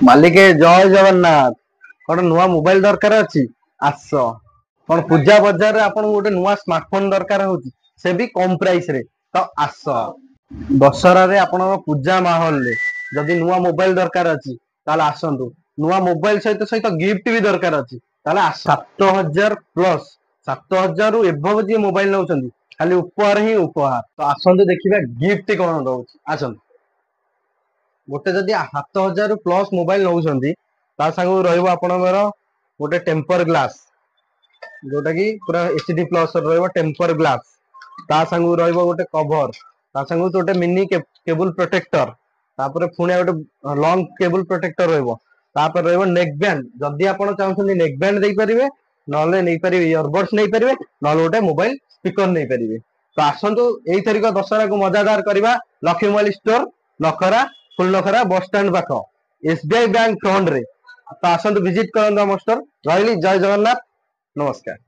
ମାଲିକେ ଜୟ ଜଗନ୍ନାଥ। କଣ ନୂଆ ମୋବାଇଲ ଦରକାର ଅଛି? ଆସ। କଣ ପୂଜା ବଜାରରେ ଆପଣଙ୍କୁ ଗୋଟେ ନୂଆ ସ୍ମାର୍ଟଫୋନ ଦରକାର ହଉଛି, ସେ ବି କମ ପ୍ରାଇସ ରେ, ତ ଆସ। ଦଶହରାରେ ଆପଣଙ୍କ ପୂଜା ମାହୋଲରେ ଯଦି ନୂଆ ମୋବାଇଲ ଦରକାର ଅଛି ତାହେଲେ ଆସନ୍ତୁ। ନୂଆ ମୋବାଇଲ ସହିତ ସହିତ ଗିଫ୍ଟ ବି ଦରକାର ଅଛି ତାହେଲେ 7,000 ପ୍ଲସ 7,000 ରୁ ଏଭବ ଯିଏ ମୋବାଇଲ ନଉଛନ୍ତି ଖାଲି ଉପହାର ହିଁ ଉପହାର। ତ ଆସନ୍ତୁ ଦେଖିବା ଗିଫ୍ଟ କଣ ଦଉଛି। ଆସନ୍ତୁ। ଗୋଟେ ଯଦି 7,000 ପ୍ଲସ ମୋବାଇଲ ନଉଛନ୍ତି ତା ସାଙ୍ଗକୁ ରହିବ ଆପଣଙ୍କର ଗୋଟେ ଟେମ୍ପର ଗ୍ଲାସ, ଯୋଉଟା କି ପୁରା HD ପ୍ଲସ ରହିବ ଟେମ୍ପର ଗ୍ଲାସ। ତା ସାଙ୍ଗକୁ ରହିବ ଗୋଟେ କଭର, ତା ସାଙ୍ଗକୁ ଗୋଟେ ମିନି କେବୁଲ ପ୍ରୋଟେକ୍ଟର, ତାପରେ ପୁଣି ଗୋଟେ ଲଙ୍ଗ କେବୁଲ ପ୍ରୋଟେକ୍ଟର ରହିବ। ତାପରେ ରହିବ ନେକ୍ ବ୍ୟାଣ୍ଡ, ଯଦି ଆପଣ ଚାହୁଁଛନ୍ତି ନେକ୍ ବ୍ୟାଣ୍ଡ ଦେଇପାରିବେ, ନହେଲେ ନେଇପାରିବେ ଇୟରବଡସ ନେଇପାରିବେ, ନହେଲେ ଗୋଟେ ମୋବାଇଲ ସ୍ପିକର ନେଇପାରିବେ। ତ ଆସନ୍ତୁ ଏଇଥରିକ ଦଶହରାକୁ ମଜାଦାର କରିବା Lakshmi mobile store, Nakhara, Phulnakhara bus stand ପାଖ, SBI ବ୍ୟାଙ୍କ ଫ୍ରଣ୍ଟ ରେ। ତ ଆସନ୍ତୁ ଭିଜିଟ କରନ୍ତୁ ଆମ ଷ୍ଟୋର। ରହିଲି, ଜୟ ଜଗନ୍ନାଥ, ନମସ୍କାର।